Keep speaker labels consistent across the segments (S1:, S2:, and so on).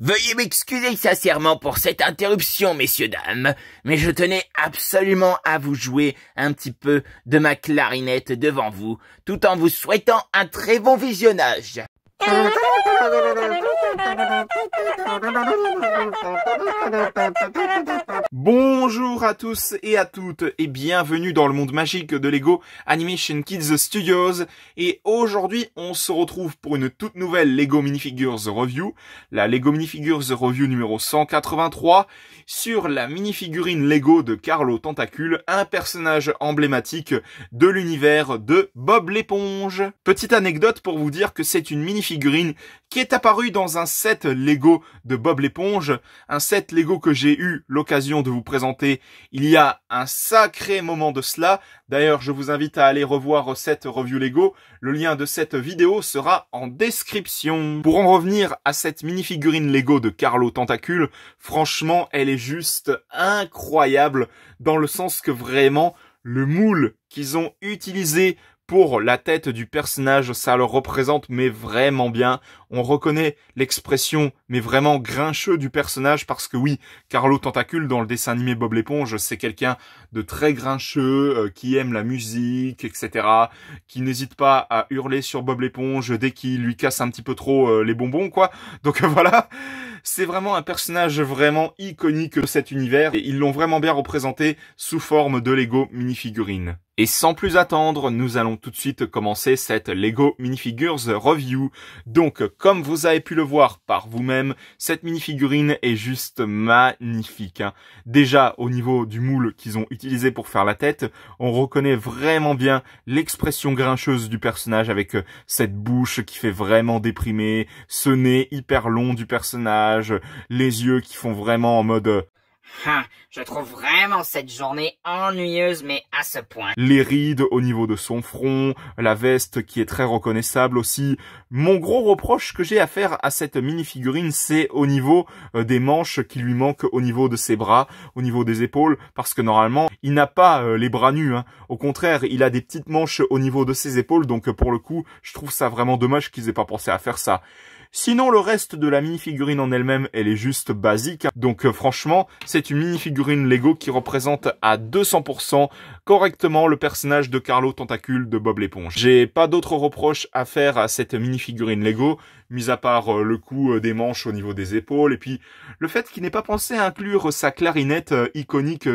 S1: Veuillez m'excuser sincèrement pour cette interruption, messieurs, dames, mais je tenais absolument à vous jouer un petit peu de ma clarinette devant vous, tout en vous souhaitant un très bon visionnage.
S2: Bonjour à tous et à toutes et bienvenue dans le monde magique de Lego Animation Kids Studios, et aujourd'hui on se retrouve pour une toute nouvelle Lego Minifigures Review, la Lego Minifigures Review numéro 183 sur la minifigurine Lego de Carlo Tentacule, un personnage emblématique de l'univers de Bob l'éponge. Petite anecdote pour vous dire que c'est une minifigurine qui est apparue dans un set Lego de Bob l'éponge, un set Lego que j'ai eu l'occasion de vous présenter il y a un sacré moment de cela. D'ailleurs, je vous invite à aller revoir cette review Lego. Le lien de cette vidéo sera en description. Pour en revenir à cette minifigurine Lego de Carlo Tentacule, franchement, elle est juste incroyable dans le sens que vraiment, le moule qu'ils ont utilisé pour la tête du personnage, ça le représente mais vraiment bien. On reconnaît l'expression mais vraiment grincheux du personnage parce que oui, Carlo Tentacule dans le dessin animé Bob l'éponge, c'est quelqu'un de très grincheux, qui aime la musique, etc. Qui n'hésite pas à hurler sur Bob l'éponge dès qu'il lui casse un petit peu trop les bonbons, quoi. Donc voilà, c'est vraiment un personnage vraiment iconique de cet univers et ils l'ont vraiment bien représenté sous forme de Lego minifigurine. Et sans plus attendre, nous allons tout de suite commencer cette Lego Minifigures Review. Donc, comme vous avez pu le voir par vous-même, cette minifigurine est juste magnifique, hein. Déjà, au niveau du moule qu'ils ont utilisé pour faire la tête, on reconnaît vraiment bien l'expression grincheuse du personnage avec cette bouche qui fait vraiment déprimer, ce nez hyper long du personnage, les yeux qui font vraiment en mode...
S3: Je trouve vraiment cette journée ennuyeuse, mais à ce point.
S2: Les rides au niveau de son front, la veste qui est très reconnaissable aussi. Mon gros reproche que j'ai à faire à cette minifigurine, c'est au niveau des manches qui lui manquent au niveau de ses bras, au niveau des épaules, parce que normalement, il n'a pas les bras nus, hein. Au contraire, il a des petites manches au niveau de ses épaules, donc pour le coup, je trouve ça vraiment dommage qu'ils aient pas pensé à faire ça. Sinon, le reste de la minifigurine en elle-même, elle est juste basique. Donc franchement, c'est une minifigurine Lego qui représente à 200% correctement le personnage de Carlo Tentacule de Bob l'éponge. J'ai pas d'autres reproches à faire à cette minifigurine Lego, mis à part le coup des manches au niveau des épaules, et puis le fait qu'il n'ait pas pensé à inclure sa clarinette iconique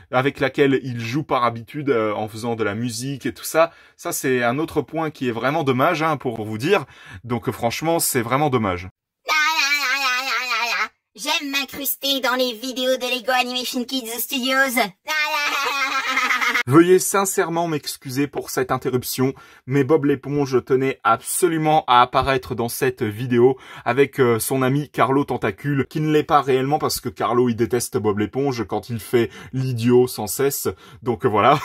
S2: avec laquelle il joue par habitude en faisant de la musique et tout ça. Ça, c'est un autre point qui est vraiment dommage, hein, pour vous dire. Donc franchement, c'est vraiment dommage.
S3: J'aime m'incruster dans les vidéos de Lego Animation Kids Studios.
S2: Veuillez sincèrement m'excuser pour cette interruption, mais Bob l'éponge tenait absolument à apparaître dans cette vidéo avec son ami Carlo Tentacule, qui ne l'est pas réellement parce que Carlo il déteste Bob l'éponge quand il fait l'idiot sans cesse, donc voilà.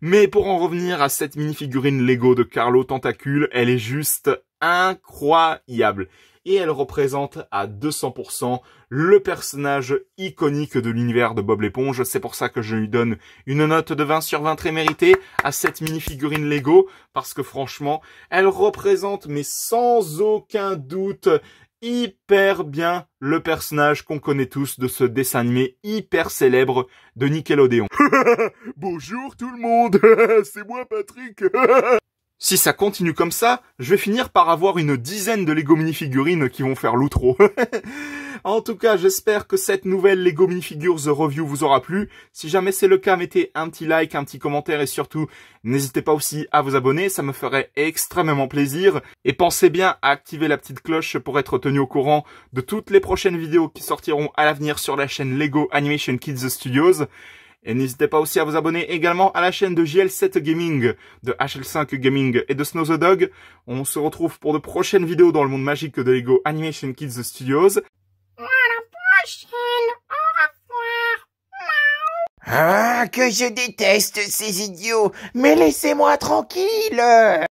S2: Mais pour en revenir à cette minifigurine Lego de Carlo Tentacule, elle est juste incroyable. Et elle représente à 200% le personnage iconique de l'univers de Bob l'éponge. C'est pour ça que je lui donne une note de 20 sur 20 très méritée à cette minifigurine Lego. Parce que franchement, elle représente, mais sans aucun doute, hyper bien le personnage qu'on connaît tous de ce dessin animé hyper célèbre de Nickelodeon. Bonjour tout le monde, c'est moi Patrick. Si ça continue comme ça, je vais finir par avoir une dizaine de Lego minifigurines qui vont faire l'outro. En tout cas, j'espère que cette nouvelle Lego Minifigures Review vous aura plu. Si jamais c'est le cas, mettez un petit like, un petit commentaire et surtout, n'hésitez pas aussi à vous abonner, ça me ferait extrêmement plaisir. Et pensez bien à activer la petite cloche pour être tenu au courant de toutes les prochaines vidéos qui sortiront à l'avenir sur la chaîne Lego Animation Kids Studios. Et n'hésitez pas aussi à vous abonner également à la chaîne de JL7 Gaming, de HL5 Gaming et de Snow the Dog. On se retrouve pour de prochaines vidéos dans le monde magique de Lego Animation Kids Studios.
S3: À la prochaine, au revoir.
S1: Ah, que je déteste ces idiots, mais laissez-moi tranquille!